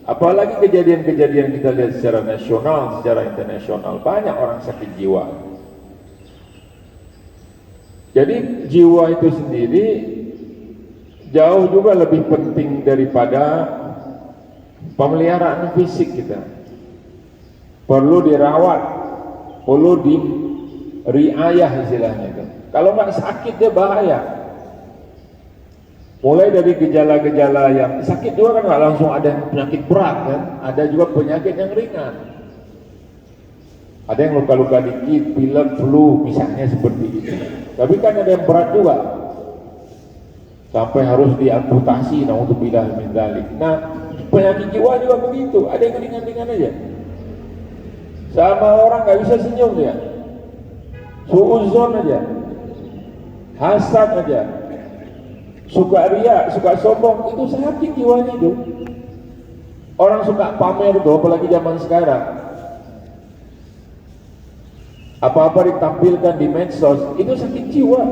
Apalagi kejadian-kejadian kita lihat secara nasional, secara internasional, banyak orang sakit jiwa. Jadi jiwa itu sendiri jauh juga lebih penting daripada pemeliharaan fisik kita. Perlu dirawat, perlu diriayah istilahnya kan. Kalau nggak sakit dia bahaya. Mulai dari gejala-gejala yang sakit juga kan nggak langsung ada yang penyakit berat kan, ada juga penyakit yang ringan. Ada yang luka-luka dikit, pilek, flu misalnya seperti itu. Tapi kan ada yang berat juga, sampai harus diamputasi, naudzubillah min dzalik. Nah, penyakit jiwa juga begitu, ada yang ringan-ringan aja. Sama orang nggak bisa senyum dia, suudzon aja, hasad aja, suka riya, suka sombong, itu sakit jiwanya itu. Orang suka pamer tuh, apalagi zaman sekarang. Apa-apa ditampilkan di medsos, itu sakit jiwa.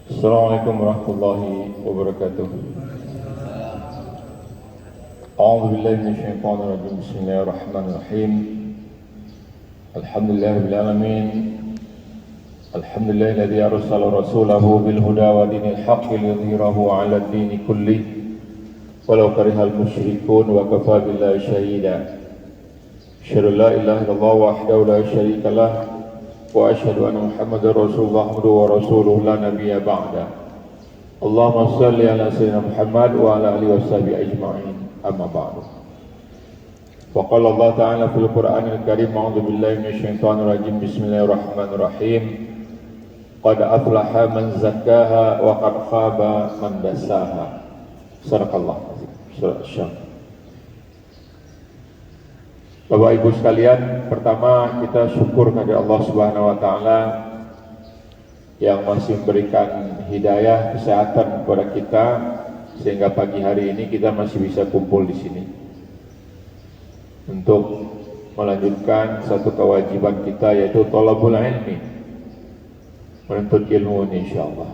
Assalamualaikum warahmatullahi wabarakatuh. A'udzubillahi minasyaitonir rajim. Bismillahirrahmanirrahim. Alhamdulillahirabbil alamin. Alhamdulillahilladzi arsala rasulahu bil huda wa dinil haqqi liyudhhirahu 'ala ad-dini kullih walau karihal musyrikun wa kafaa billahi shahida. Asyhadu an la ilaha illallah wahdahu la syarika lah wa asyhadu anna Muhammadar Rasulullah wa rasuluhu la nabiyya ba'da. Allahumma shalli ala sayyidina Muhammad wa ala alihi washabihi ajma'in. Amma ba'du. Wa qala Allah ta'ala fil Qur'anil Karim, a'udzu billahi minasyaitonir rajim. Bismillahirrahmanirrahim. Qad aflaha man zakkaha wa qad khaba man dassaha. Sadaqallah. Surah Asy-Syams. Bapak Ibu sekalian, pertama kita syukur kepada Allah Subhanahu wa taala yang masih memberikan hidayah, kesehatan kepada kita sehingga pagi hari ini kita masih bisa kumpul di sini untuk melanjutkan satu kewajiban kita, yaitu thalabul ilmi, menuntut ilmu ini insyaallah.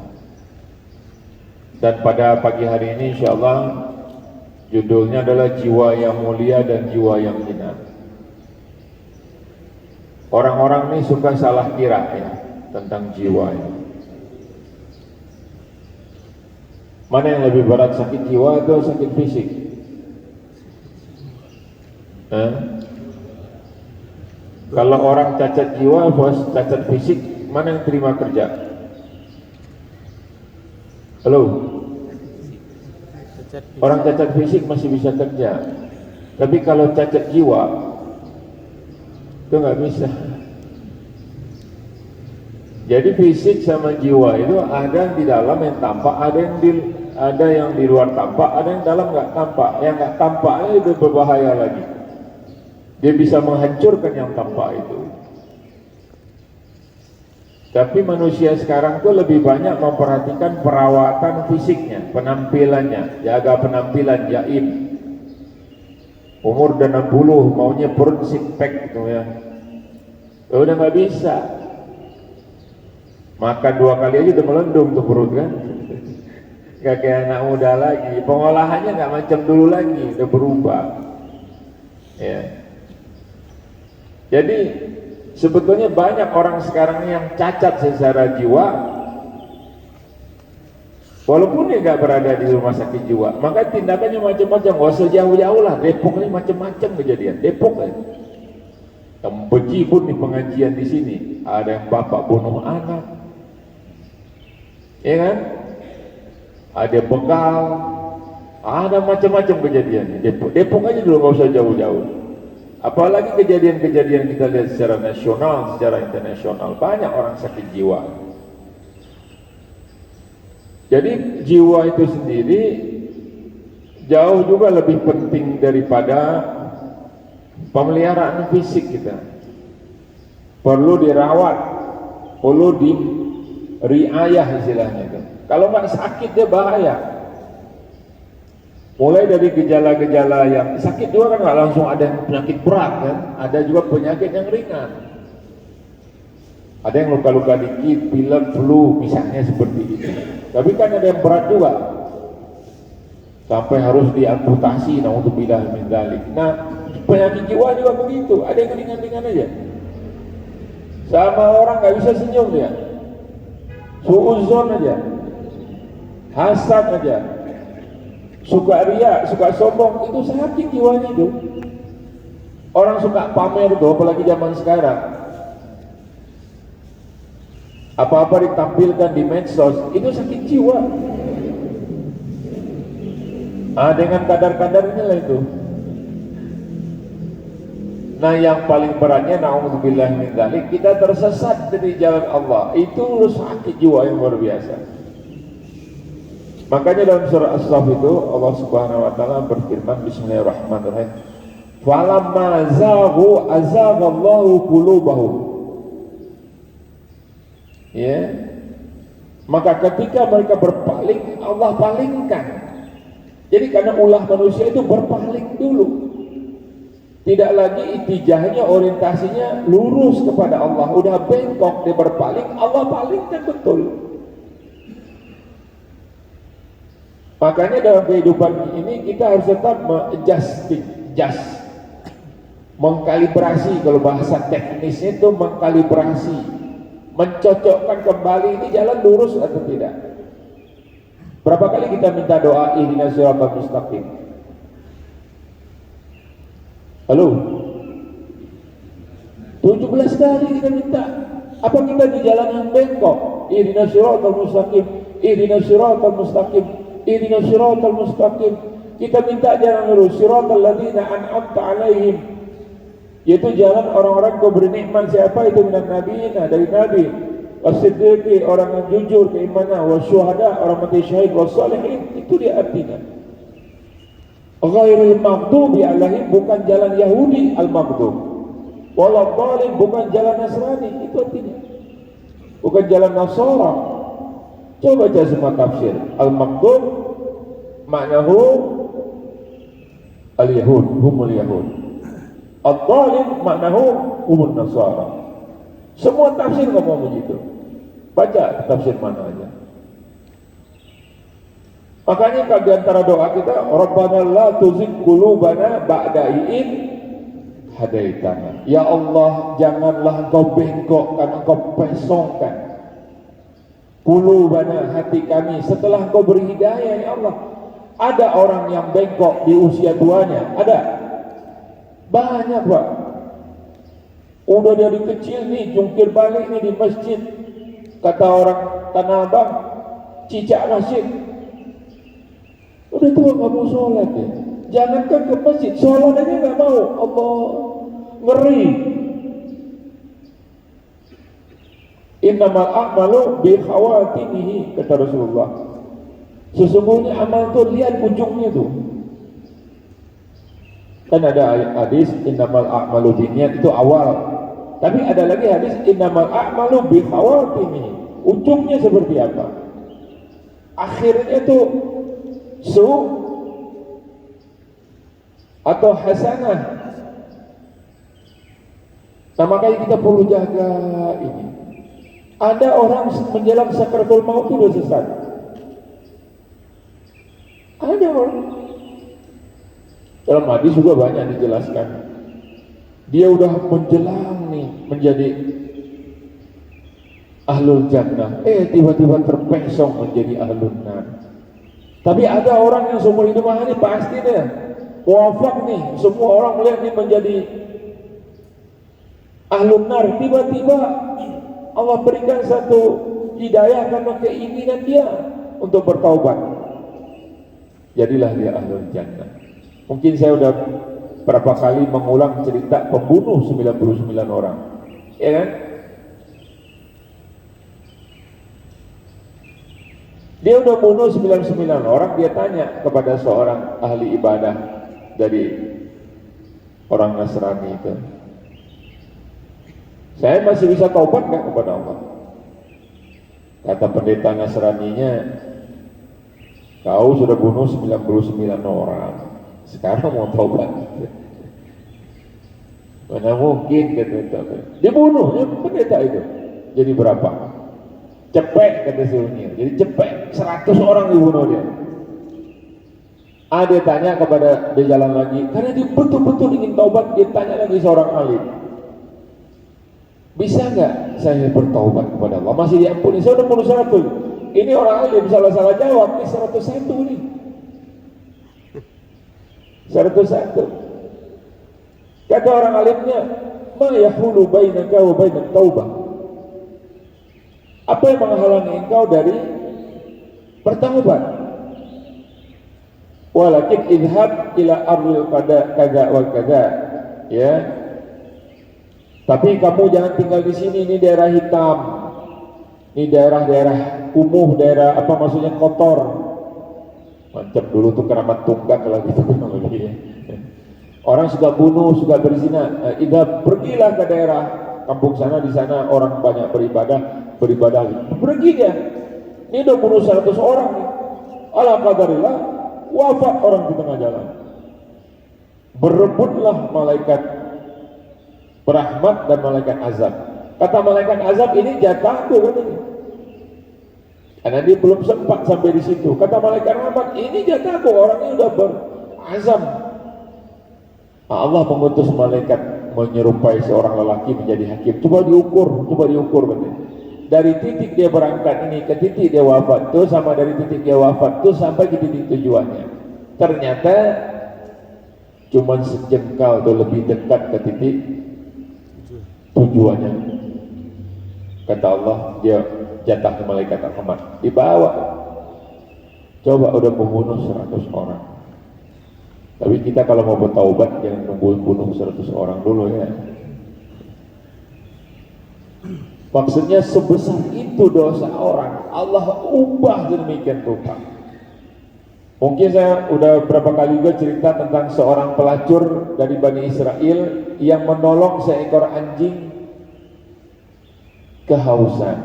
Dan pada pagi hari ini insyaallah judulnya adalah jiwa yang mulia dan jiwa yang hina. Orang-orang ini suka salah kira ya tentang jiwa ini. Mana yang lebih berat, sakit jiwa atau sakit fisik? Kalau orang cacat jiwa, bos cacat fisik, mana yang terima kerja? Halo? Orang cacat fisik masih bisa kerja, tapi kalau cacat jiwa itu nggak bisa. Jadi fisik sama jiwa itu ada yang di dalam yang tampak, ada yang di luar tampak, ada yang dalam nggak tampak. Yang nggak tampaknya itu berbahaya lagi. Dia bisa menghancurkan yang tampak itu. Tapi manusia sekarang tuh lebih banyak memperhatikan perawatan fisiknya, penampilannya, jaga penampilan, jaim. Umur udah 60, maunya perut six pack gitu ya. Udah nggak bisa. Makan 2 kali aja udah melendung tuh perut kan. Gak kayak anak muda lagi. Pengolahannya nggak macam dulu lagi, udah berubah. Ya. Jadi sebetulnya banyak orang sekarang yang cacat secara jiwa, walaupun dia nggak berada di rumah sakit jiwa. Maka tindakannya macam-macam. Gak usah jauh-jauh lah. Depok ini macam-macam kejadian. Depok kan. Yang benci pun di pengajian di sini. Ada yang bapak bunuh anak, ya kan? Ada begal, ada macam-macam kejadian di Depok. Depok aja dulu, nggak usah jauh-jauh. Apalagi kejadian-kejadian kita lihat secara nasional, secara internasional, banyak orang sakit jiwa. Jadi jiwa itu sendiri jauh juga lebih penting daripada pemeliharaan fisik kita. Perlu dirawat, perlu diriayah istilahnya kan. Kalau nggak sakit dia bahaya. Mulai dari gejala-gejala yang sakit juga kan nggak langsung ada yang penyakit berat kan, ada juga penyakit yang ringan. Ada yang luka-luka dikit, pilek, flu misalnya seperti itu. Tapi kan ada yang berat juga, sampai harus diamputasi, naudzubillah min dzalik. Nah, penyakit jiwa juga begitu, ada yang ringan-ringan aja. Sama orang nggak bisa senyum dia, suuzon aja, hasad aja, suka riya, suka sombong, itu sakit jiwanya itu. Orang suka pamer tuh, apalagi zaman sekarang. Apa-apa ditampilkan di medsos, itu sakit jiwa. Dengan kadar-kadarnya lah itu. Nah, yang paling beratnya, na'udzubillah min dzalik, kita tersesat dari jalan Allah. Itu sakit jiwa yang luar biasa. Makanya dalam surah As-Saff itu Allah Subhanahu wa taala berfirman, bismillahirrahmanirrahim. Falamma zaghu azaghallahu qulubahum. Ya. Maka ketika mereka berpaling, Allah palingkan. Jadi karena ulah manusia itu berpaling dulu. Tidak lagi itijahnya, orientasinya lurus kepada Allah. Udah bengkok, dia berpaling, Allah palingkan betul. Makanya dalam kehidupan ini kita harus tetap mengkalibrasi, kalau bahasa teknisnya itu mengkalibrasi, mencocokkan kembali ini jalan lurus atau tidak. Berapa kali kita minta doa ihdinas siratal mustaqim? Halo? 17 kali kita minta. Apa kita di jalan yang bengkok? Ihdinas siratal mustaqim, ihdinas siratal mustaqim, ihdinas siratal mustaqim. Kita minta jalan lurus, siratal ladzina an'amta 'alaihim, yaitu jalan orang-orang kau beri nikmat. Siapa itu? Minan nabiyina, dari nabi, was-siddiqi, orang yang jujur keimanan, wasyuhada, orang mati syahid, was-salihin. Itu dia artinya. Ghairil maghdubi 'alaihim, bukan jalan Yahudi al-maghdub, waladhdallin, bukan jalan Nasrani. Itu artinya, bukan jalan Nasara. Coba baca semua tafsir. Al-maghdub maknahu al-yahud, humul yahud. Ad-dhalim maknahu umun nasara. Semua tafsir ngomong begitu. Baca tafsir mana aja. Makanya kalau di antara doa kita, Rabbana la tuzigh qulubana ba'da idh hadaitana. Ya Allah, janganlah Engkau bengkokkan, Engkau pesongkan qulubana, hati kami, setelah Engkau beri hidayah. Ya Allah, ada orang yang bengkok di usia tuanya, ada banyak Pak. Udah dari kecil nih jungkir balik nih di masjid, kata orang Tanah Abang, cicak masjid. Udah tua nggak mau sholat ya. Jangankan ke masjid, sholat aja nggak mau. Allah, ngeri. Innamal a'malu bi khawatimihi, kata Rasulullah. Sesungguhnya amal tuh lihat ujungnya tuh. Kan ada hadis innamal a'malu binniyat, itu awal. Tapi ada lagi hadis innamal a'malu bi khawatimihi. Ujungnya seperti apa? Akhirnya tuh su atau hasanah. Nah, makanya kita perlu jaga ini. Ada orang menjelang sakaratul maut itu sudah sesat. Ada orang. Dalam hadis juga banyak dijelaskan. Dia udah menjelang nih menjadi ahlul jannah, tiba-tiba terpesong menjadi ahlul nar. Tapi ada orang yang seumur hidup ini pasti deh wafat nih, semua orang melihat nih menjadi ahlul nar. Tiba-tiba Allah berikan satu hidayah karena keinginan dia untuk bertaubat, jadilah dia ahlul jannah. Mungkin saya udah berapa kali mengulang cerita pembunuh 99 orang, ya kan? Dia udah bunuh 99 orang, dia tanya kepada seorang ahli ibadah dari orang Nasrani itu, saya masih bisa taubat nggak kepada Allah? Kata pendeta Nasraninya, Kau sudah bunuh 99 orang, sekarang mau taubat? Mana mungkin kata itu. Dibunuh ya pendeta itu. Jadi berapa? Cepet kata si Unyil. Jadi cepet 100 orang dibunuh dia. Dia tanya kepada dia jalan lagi, karena dia betul-betul ingin taubat. Dia tanya lagi seorang alim, bisa nggak saya bertaubat kepada Allah? Masih diampuni, saya udah bunuh 100. Ini orang alim salah-salah jawab, ini 101 nih. 101. Kata orang alimnya, ma yahulu bainaka wa bainat taubah. Apa yang menghalangi engkau dari bertaubat? Walakin idhab ila ardil kada wa kada, ya. Tapi kamu jangan tinggal di sini, ini daerah hitam. Ini daerah-daerah kumuh, daerah apa maksudnya kotor. Macam dulu tuh keramat tunggak lagi lagi ya. Orang suka bunuh, suka berzina. Pergilah ke daerah kampung sana, di sana orang banyak beribadah. Pergi dia. Ini udah bunuh 100 orang nih. Ala qadarillah, wafat orang di tengah jalan. Berebutlah malaikat rahmat dan malaikat azab. Kata malaikat azab, ini jatahku katanya. Karena dia belum sempat sampai di situ. Kata malaikat rahmat, ini jatahku, orang ini udah berazam. Allah mengutus malaikat menyerupai seorang lelaki menjadi hakim. Coba diukur katanya. Dari titik dia berangkat ini ke titik dia wafat tuh, sama dari titik dia wafat tuh sampai ke titik tujuannya. Ternyata cuman sejengkal tuh lebih dekat ke titik tujuannya. Kata Allah, dia jatah ke malaikat rahmat, dibawa. Coba udah membunuh 100 orang. Tapi kita kalau mau bertaubat jangan nunggu bunuh 100 orang dulu ya. Maksudnya sebesar itu dosa orang, Allah ubah sedemikian rupa. Mungkin saya udah berapa kali juga cerita tentang seorang pelacur dari Bani Israel yang menolong seekor anjing kehausan.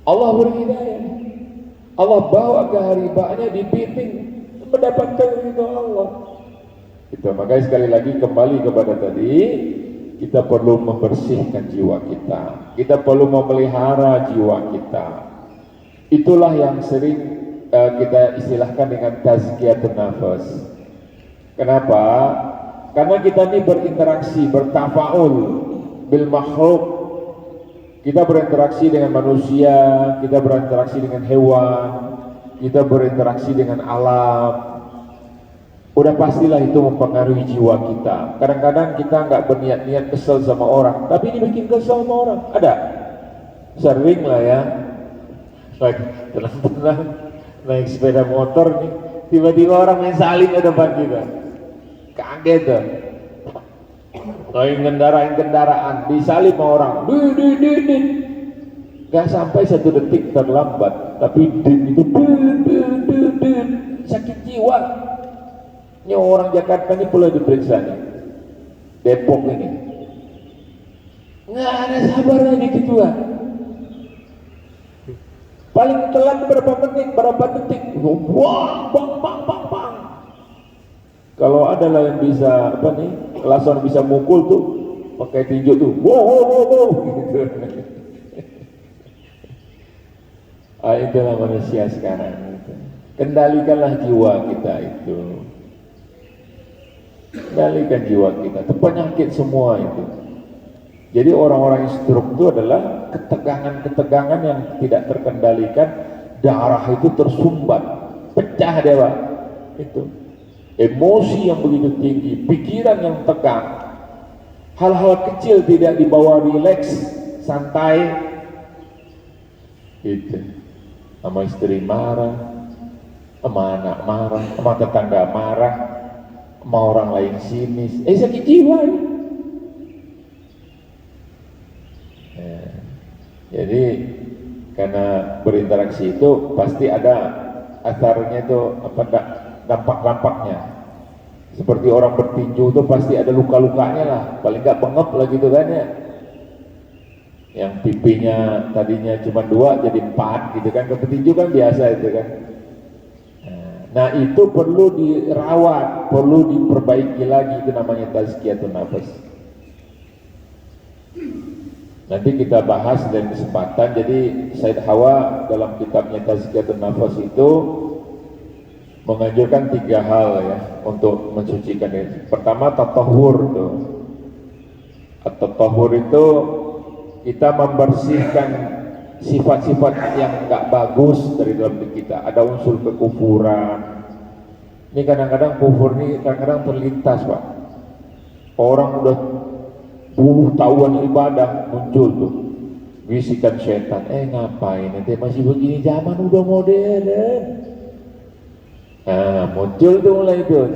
Allah beri hidayah, Allah bawa ke haribanya, dibimbing mendapatkan ridho Allah. Itu makanya sekali lagi kembali kepada tadi, kita perlu membersihkan jiwa kita, kita perlu memelihara jiwa kita. Itulah yang sering kita istilahkan dengan tazkiyatun nafas. Kenapa? Karena kita ini berinteraksi, bertafaul bil makhluk. Kita berinteraksi dengan manusia, kita berinteraksi dengan hewan, kita berinteraksi dengan alam. Udah pastilah itu mempengaruhi jiwa kita. Kadang-kadang kita nggak berniat-niat kesel sama orang, tapi ini bikin kesel sama orang. Ada? Sering lah ya. Tenang-tenang naik sepeda motor nih, tiba-tiba orang main saling ke depan kita. Kaget tuh. Ngendarain kendaraan, disalip sama orang. Gak sampai 1 detik terlambat, tapi itu sakit jiwa. Ini orang Jakarta ini perlu diperiksa nih, Depok ini nggak ada sabarnya dikit juga. Paling telat berapa menit, berapa detik, wah, bang. Kalau ada lah yang bisa apa nih, langsung bisa mukul tuh pakai tinju tuh, wow gitu. Itulah manusia sekarang gitu. Kendalikanlah jiwa kita itu, kendalikan jiwa kita, itu penyakit semua itu. Jadi orang-orang yang stroke itu adalah ketegangan-ketegangan yang tidak terkendalikan, darah itu tersumbat, pecah dia Pak. Itu emosi yang begitu tinggi, pikiran yang tegang, hal-hal kecil tidak dibawa rileks, santai, itu. Sama istri marah, sama anak marah, sama tetangga marah, sama orang lain sinis, sakit jiwa ini. Jadi karena berinteraksi itu pasti ada asarnya itu, apa, dampak-dampaknya. Seperti orang bertinju itu pasti ada luka-lukanya lah, paling nggak bengep lah gitu kan ya. Yang pipinya tadinya cuma 2 jadi 4 gitu kan, ke petinju kan biasa itu kan. Nah itu perlu dirawat, perlu diperbaiki lagi, itu namanya tazkiyatun nafas. Nanti kita bahas dalam kesempatan. Jadi Said Hawa dalam kitabnya Tazkiyatun Nafas itu menganjurkan 3 hal ya untuk mensucikan diri. Pertama tatahur tuh. At-tatahur itu kita membersihkan sifat-sifat yang enggak bagus dari dalam diri kita. Ada unsur kekufuran. Ini kadang-kadang kufur ini kadang-kadang terlintas, Pak. Orang udah puluh tahun ibadah muncul tuh bisikan setan, ngapain nanti masih begini, zaman udah modern. Nah muncul tuh mulai tuh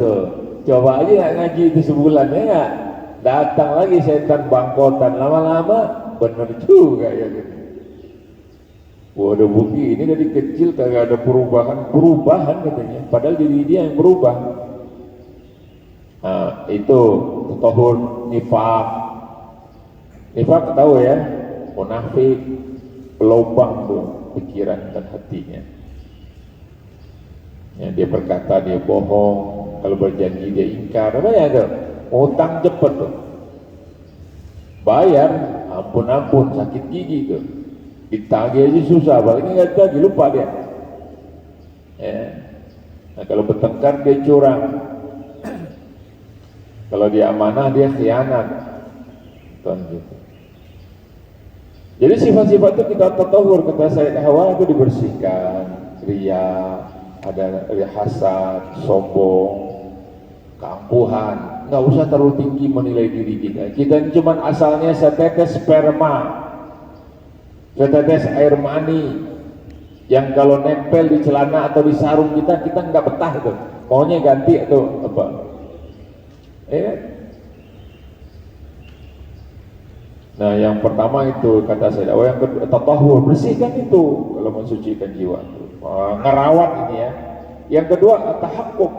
coba aja nggak ngaji itu sebulan ya nggak, datang lagi setan bangkotan, lama-lama bener juga ya gitu. Waduh bukti ini dari kecil kagak ada perubahan katanya, padahal diri dia yang berubah. Nah itu tatahur. Nifaq tahu ya, munafik, pelobang tuh pikiran dan hatinya. Ya, dia berkata dia bohong, kalau berjanji dia ingkar. Apa ya tuh? Utang cepet tuh, bayar ampun sakit gigi tuh, ditagih aja susah, apalagi nggak ditagih lupa dia. Ya. Nah kalau bertengkar dia curang, kalau dia amanah dia khianat, tuan gitu. Jadi sifat-sifat itu kita tatahur, kata Said Hawa itu dibersihkan. Riya, ada hasad, sombong, keangkuhan. Nggak usah terlalu tinggi menilai diri kita. Kita ini cuma asalnya setetes sperma, setetes air mani yang kalau nempel di celana atau di sarung kita nggak betah tuh. Maunya ganti atau apa? Nah yang pertama itu kata saya, yang kedua tatahur, bersihkan itu kalau mensucikan jiwa, ngerawat ini ya. Yang kedua tahakkuk,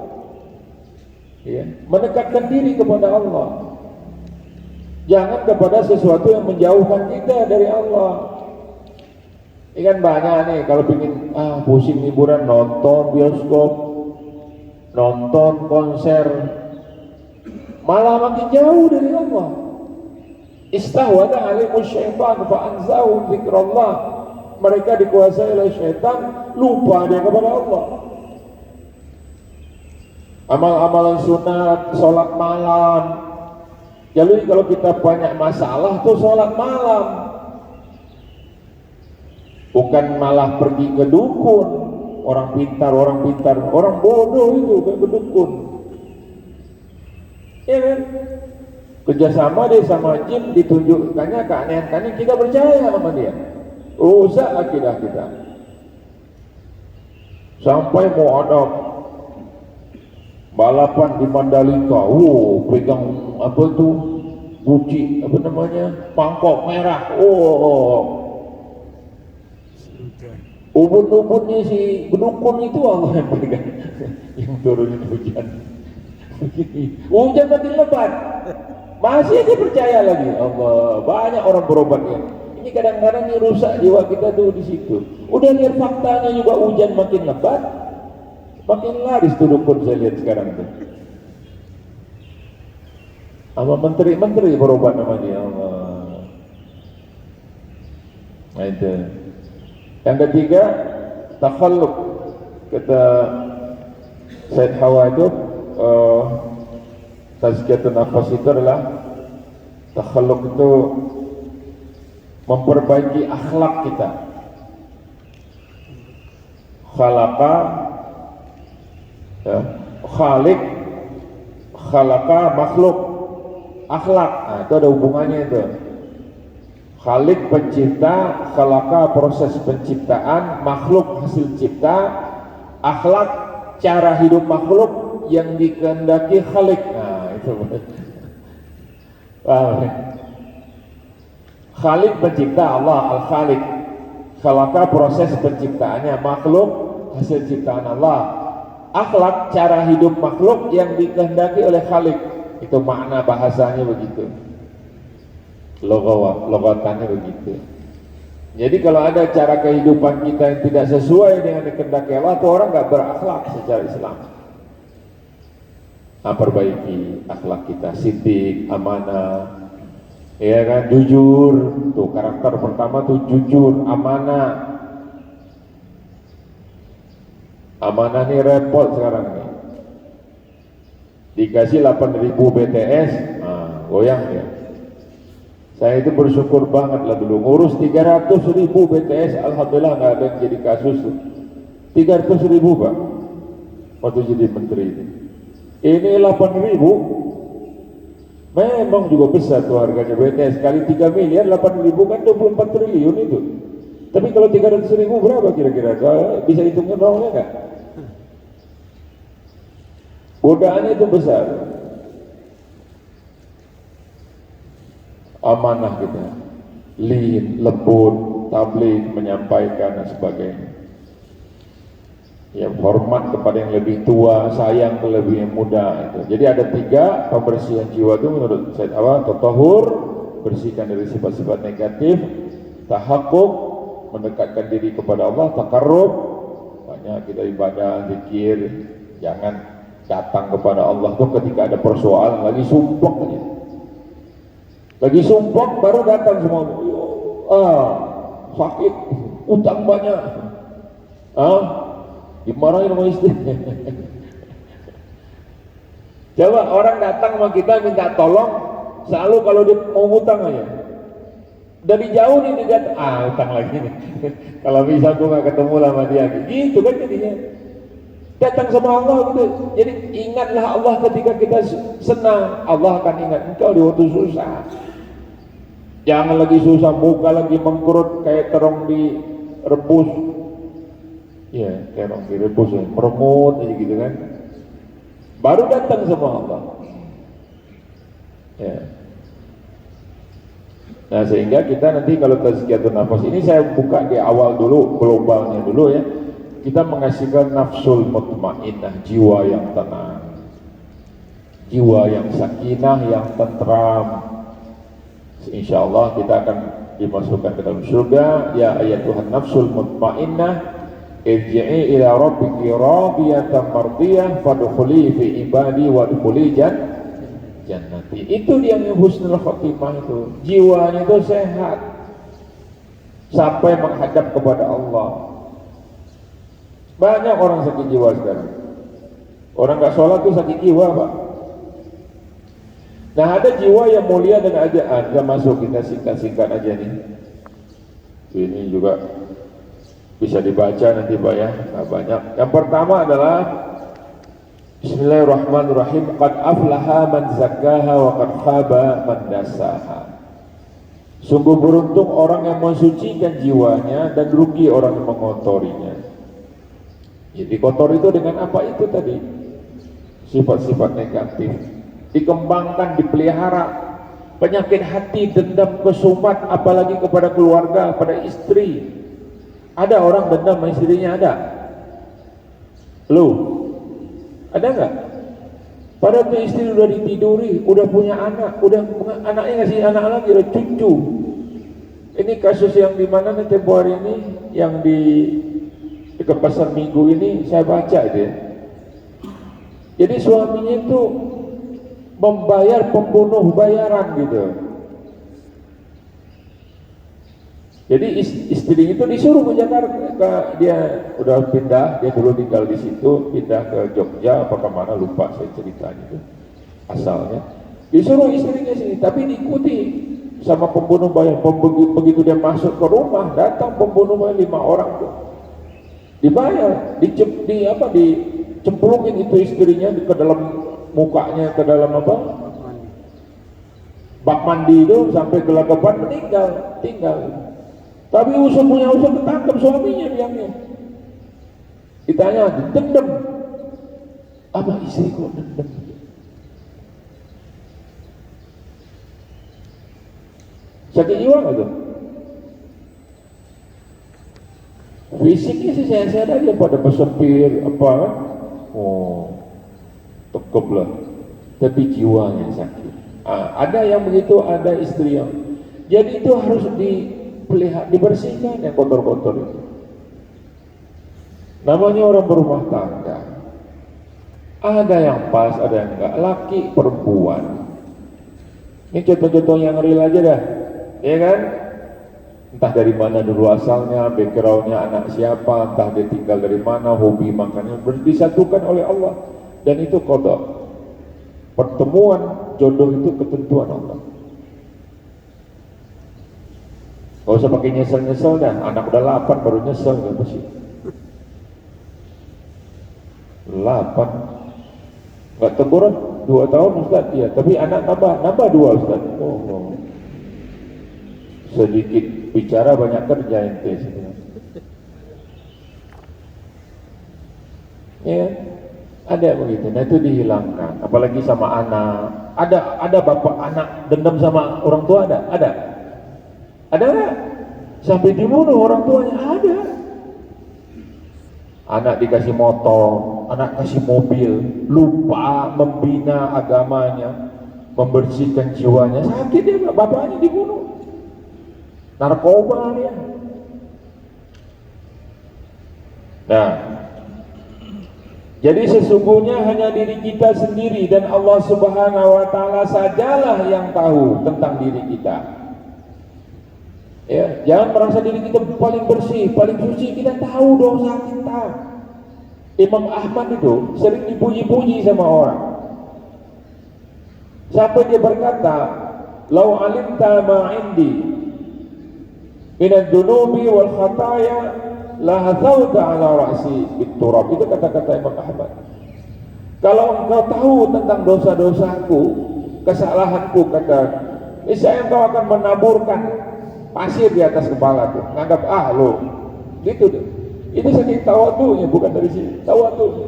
ya, mendekatkan diri kepada Allah, jangan kepada sesuatu yang menjauhkan kita dari Allah. Ini kan banyak nih kalau pingin pusing liburan, nonton bioskop, nonton konser, malah makin jauh dari Allah. Istahwada alaihi syaitan fa'anzahu zikrullah. Mereka dikuasai oleh syaitan, lupa dia kepada Allah. Amal-amalan sunat, sholat malam. Jadi kalau kita banyak masalah tuh sholat malam, bukan malah pergi ke dukun. Orang pintar, orang bodoh itu ke dukun. Ya kan? Kerjasama dia sama jin, ditunjukkannya keanehan-keanehan, kita percaya sama dia, rusak akidah kita. Sampai mau ada balapan di Mandalika, pegang apa tuh, guci, apa namanya, pangkok merah, ubun-ubunnya si bedukun itu Allah yang pegang, yang turunin hujan. Hujan makin lebat, masih aja percaya lagi. Allah, banyak orang berobat ya. Ini kadang-kadang yang rusak jiwa kita tuh di situ. Udah lihat faktanya juga, hujan makin lebat, makin laris tuh dukun saya lihat sekarang tuh. Sama menteri-menteri berobat nama dia. Allah. Nah itu. Yang ketiga, takhalluk. Kata Said Hawa itu, tazkiyatun nafas itu adalah takhalluk, itu memperbaiki akhlak kita. Khalaqa, ya, khalik, khalaqa, makhluk, akhlak. Nah, itu ada hubungannya itu. Khalik pencipta, khalaqa proses penciptaan, makhluk hasil cipta, akhlak cara hidup makhluk yang dikehendaki khalik. Nah itu khalik pencipta Allah, al-khalik. Khalaqa proses penciptaannya, makhluk hasil ciptaan Allah. Akhlak cara hidup makhluk yang dikehendaki oleh khalik. Itu makna bahasanya begitu, logatannya begitu. Jadi kalau ada cara kehidupan kita yang tidak sesuai dengan kehendak Allah, itu orang nggak berakhlak secara Islam. Nah, perbaiki akhlak kita, siddiq, amanah, ya kan, jujur. Tuh karakter pertama tuh jujur, amanah. Amanah nih repot sekarang nih. Dikasih 8.000 BTS, nah, goyang ya. Saya itu bersyukur banget lah dulu ngurus 300.000 BTS, alhamdulillah nggak ada yang jadi kasus. 300.000 Pak, waktu jadi menteri itu. Ini 8.000, memang juga besar tuh harganya BTS, kali 3 miliar, 8.000 kan 24 triliun itu. Tapi kalau 300.000 berapa kira-kira? Bisa hitungin orangnya nggak? Godaannya itu besar. Amanah kita, lin, lembut, tabligh, menyampaikan dan sebagainya. Ya, hormat kepada yang lebih tua, sayang ke lebih yang muda itu. Jadi ada 3 pembersihan jiwa itu menurut Said Awal: tatahur, bersihkan dari sifat-sifat negatif; tahaqquk, mendekatkan diri kepada Allah; takarrub, banyak kita ibadah, zikir. Jangan datang kepada Allah tuh ketika ada persoalan, lagi sumpah aja. Lagi sumpah baru datang semua. Sakit, utang banyak. Dimarahin sama istri. Coba orang datang sama kita minta tolong, selalu kalau dia mau utang aja. Dari jauh nih dia datang, utang lagi nih. Kalau bisa gue gak ketemu sama dia, gitu kan jadinya. Datang sama Allah gitu. Jadi ingatlah Allah ketika kita senang, Allah akan ingat engkau di waktu susah. Jangan lagi susah, muka lagi mengkerut kayak terong direbus. Ya, terong direbus ya, meremut aja gitu kan. Baru datang sama Allah. Ya. Nah, sehingga kita nanti kalau tazkiyatun nafas ini saya buka di awal dulu, globalnya dulu ya. Kita menghasilkan nafsul mutmainnah, jiwa yang tenang, jiwa yang sakinah, yang tentram. Insya Allah kita akan dimasukkan ke dalam surga. Ya ayatuhan nafsul mutmainnah, irji'i ila rabbiki radiyatan mardiyah fadkhuli fi ibadi wadkhuli jannati. Itu dia yang husnul khatimah itu. Jiwanya itu sehat sampai menghadap kepada Allah. Banyak orang sakit jiwa sekarang. Orang gak sholat tuh sakit jiwa Pak. Nah, ada jiwa yang mulia dan ada masuk, kita singkat-singkat aja nih. Ini juga bisa dibaca nanti Pak ya, nah, banyak. Yang pertama adalah Bismillahirrahmanirrahim. Qad aflaha man zakkaha wa qad khaba man dassaha. Sungguh beruntung orang yang mensucikan jiwanya dan rugi orang yang mengotorinya. Jadi kotor itu dengan apa itu tadi? Sifat-sifat negatif. Dikembangkan, dipelihara. Penyakit hati, dendam, kesumat, apalagi kepada keluarga, pada istri. Ada orang dendam sama istrinya, ada? Lu? Ada nggak? Padahal tuh istri udah ditiduri, udah punya anak, anaknya ngasih anak lagi, udah cucu. Ini kasus yang di mana nih tempo hari ini, yang di dekat pasar Minggu ini saya baca itu ya. Jadi suaminya itu membayar pembunuh bayaran gitu. Jadi istri itu disuruh ke Jakarta, dia udah pindah, dia dulu tinggal di situ, pindah ke Jogja apa kemana lupa saya ceritanya itu asalnya. Disuruh istrinya sini, tapi diikuti sama pembunuh bayaran. Begitu dia masuk ke rumah, datang pembunuh bayaran 5 orang tuh. Dibayar, dicemplungin itu istrinya ke dalam mukanya, ke dalam apa? Bak mandi itu sampai gelagapan tinggal. Tapi punya usul ketangkep suaminya bilangnya. Ditanya, dendam. Apa istri kok dendam? Sakit jiwa nggak tuh? Fisiknya sih sehat-sehat aja, pada pesepir apa kan? Tekep lah. Tapi jiwanya sakit. Ada yang begitu, ada istri yang. Jadi itu harus dipelihara, dibersihkan yang kotor-kotor itu. Namanya orang berumah tangga. Ada yang pas, ada yang enggak. Laki, perempuan. Ini contoh-contoh yang real aja dah, ya kan? Entah dari mana dulu asalnya, backgroundnya anak siapa, entah dia tinggal dari mana, hobi makannya, disatukan oleh Allah. Dan itu qada. Pertemuan jodoh itu ketentuan Allah. Gak usah pakai nyesel-nyesel dah, anak udah 8 baru nyesel, gak sih? 8 gak teguran 2 tahun Ustaz, ya, tapi anak nambah 2 Ustaz. Oh. Sedikit bicara banyak kerja ente sebenarnya. Ya, ada begitu. Nah itu dihilangkan. Apalagi sama anak. Ada bapak anak dendam sama orang tua, ada nggak? Sampai dibunuh orang tuanya, ada. Anak dikasih motor, anak kasih mobil, lupa membina agamanya, membersihkan jiwanya, sakit dia, bapaknya dibunuh. Narkoba dia. Nah, jadi sesungguhnya hanya diri kita sendiri dan Allah Subhanahu wa taala sajalah yang tahu tentang diri kita. Ya, jangan merasa diri kita paling bersih, paling suci. Kita tahu dosa kita. Imam Ahmad itu sering dipuji-puji sama orang. Sampai dia berkata, "Lau alimta ma indi minad dunubi wal khataya la hathauta ala ra'si biturab." Itu kata-kata Imam Ahmad. Kalau engkau tahu tentang dosa-dosaku, kesalahanku, kata, niscaya engkau akan menaburkan pasir di atas kepalaku, nganggap lo gitu deh. Itu saking tawadhunya, bukan dari sini tawadhu.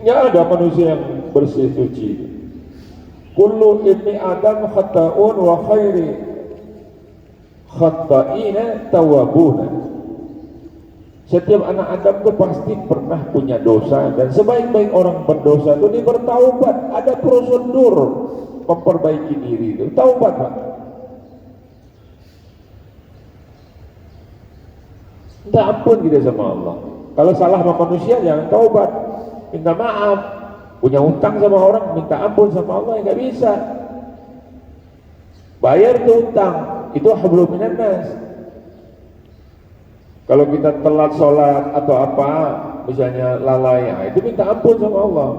Nggak ada manusia yang bersih suci. Kullu ibni adam khata'un wa khairi khata'ina tawabuna. Setiap anak Adam itu pasti pernah punya dosa, dan sebaik-baik orang berdosa itu dia bertaubat. Ada prosedur memperbaiki diri itu, taubat Pak. Minta ampun kita sama Allah. Kalau salah sama manusia jangan taubat, minta maaf. Punya utang sama orang, minta ampun sama Allah, nggak bisa. Bayar tuh utang, itu hablum minan nas. Kalau kita telat sholat atau apa, misalnya lalai, ya, itu minta ampun sama Allah.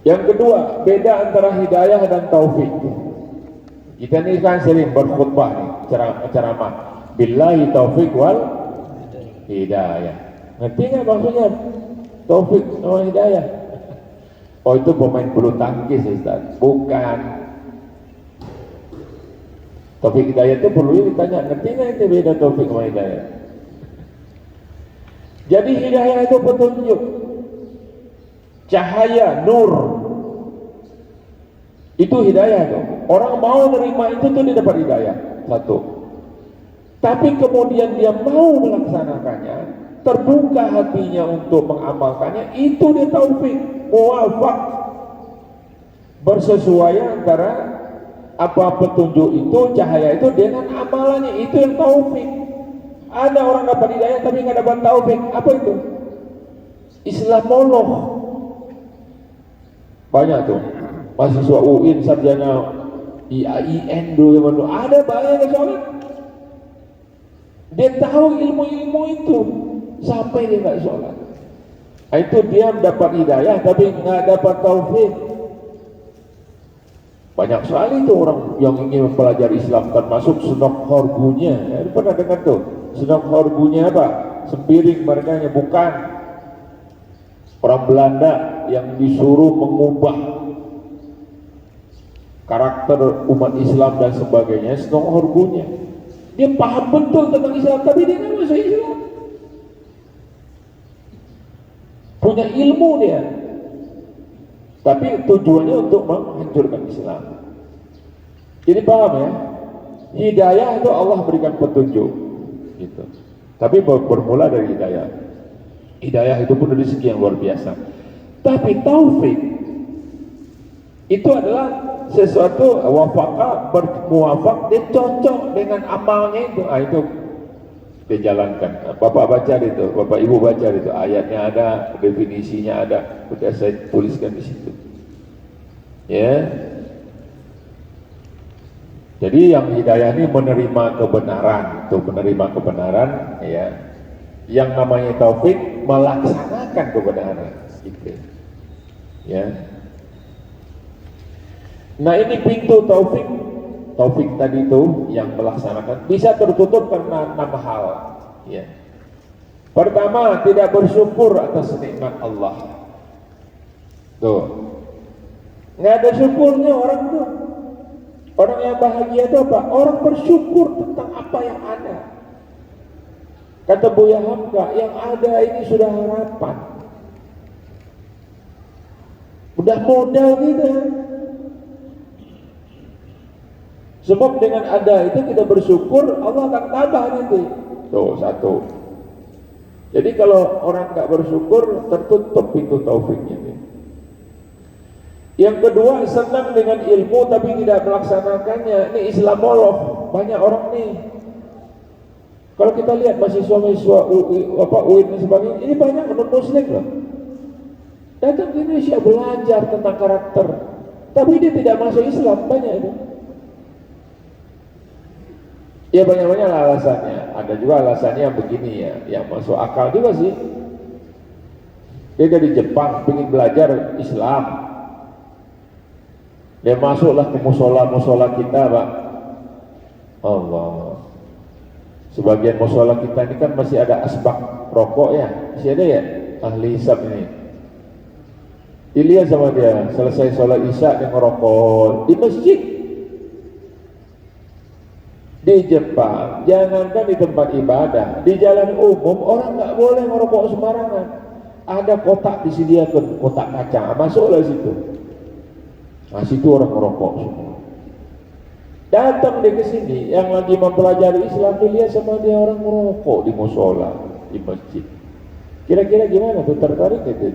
Yang kedua, beda antara hidayah dan taufik. Kita ini kan sering berkhutbah nih, ceramah. Billahi taufik wal hidayah. Ngerti nggak maksudnya taufik sama hidayah? Oh, itu pemain bulu tangkis Ustaz. Bukan. Taufik hidayah itu perlu ditanya, ngerti nggak itu beda taufik sama hidayah? Jadi hidayah itu petunjuk, cahaya, nur. Itu hidayah tuh. Orang mau nerima itu tuh dia dapat hidayah. Satu. Tapi kemudian dia mau melaksanakannya, terbuka hatinya untuk mengamalkannya, itu dia taufik, muwafaq, bersesuaian antara apa petunjuk itu, cahaya itu dengan amalannya, itu yang taufik. Ada orang dapat hidayah tapi nggak dapat taufik, apa itu? Islamolog. Banyak tuh mahasiswa UIN, sarjana IAIN dulu, ada banyak yang sholat. Dia tahu ilmu-ilmu itu sampai dia nggak sholat. Nah, itu dia dapat hidayah tapi nggak dapat taufik. Banyak sekali itu orang yang ingin mempelajari Islam, termasuk senok horgunya. Ya, pernah dengar tuh senok horgunya apa? Sempiring mereka, bukan. Orang Belanda yang disuruh mengubah karakter umat Islam dan sebagainya, senok horgunya. Dia paham betul tentang Islam, tapi dia nggak masuk Islam. Punya ilmu dia, tapi tujuannya untuk menghancurkan Islam. Jadi paham ya? Hidayah itu Allah berikan petunjuk, gitu. Tapi bermula dari hidayah. Hidayah itu pun dari segi yang luar biasa. Tapi taufik itu adalah sesuatu wafaqah bermuafak, dia cocok dengan amalnya itu, itu dijalankan. Bapak baca itu, Bapak Ibu baca itu, ayatnya ada, definisinya ada, sudah saya tuliskan di situ. Ya. Jadi yang hidayah ini menerima kebenaran, itu menerima kebenaran, ya. Yang namanya taufik melaksanakan kebenaran, gitu. Ya. Nah ini pintu taufik tadi itu yang melaksanakan bisa tertutup karena 6 hal. Ya. Pertama, tidak bersyukur atas nikmat Allah. Tuh, nggak ada syukurnya orang tuh. Orang yang bahagia itu apa? Orang bersyukur tentang apa yang ada. Kata Buya Hamka, yang ada ini sudah harapan. Udah modal kita. Sebab dengan ada itu kita bersyukur, Allah akan tambah nanti. Tuh, satu. Jadi kalau orang nggak bersyukur, tertutup pintu taufiknya. Yang kedua, senang dengan ilmu tapi tidak melaksanakannya. Ini Islamolog, banyak orang nih. Kalau kita lihat mahasiswa-mahasiswa UIN dan sebagainya, ini banyak non-muslim loh. Datang ke Indonesia belajar tentang karakter, tapi dia tidak masuk Islam, banyak itu. Ya banyak-banyak alasannya. Ada juga alasannya yang begini ya, yang masuk akal juga sih. Dia dari Jepang, ingin belajar Islam. Dia masuklah ke musola kita, Pak. Allah. Sebagian musola kita ini kan masih ada asbak rokok ya, masih ada ya, ahli hisab ini. Dilihat sama dia, selesai sholat isya dia ngerokok di masjid. Di Jepang, jangankan di tempat ibadah, di jalan umum orang nggak boleh ngerokok sembarangan. Ada kotak disediakan, kotak kaca, masuklah situ. Nah situ orang ngerokok semua. Datang dia ke sini, yang lagi mempelajari Islam, dilihat sama dia orang ngerokok di musola, di masjid. Kira-kira gimana tuh, tertarik gitu?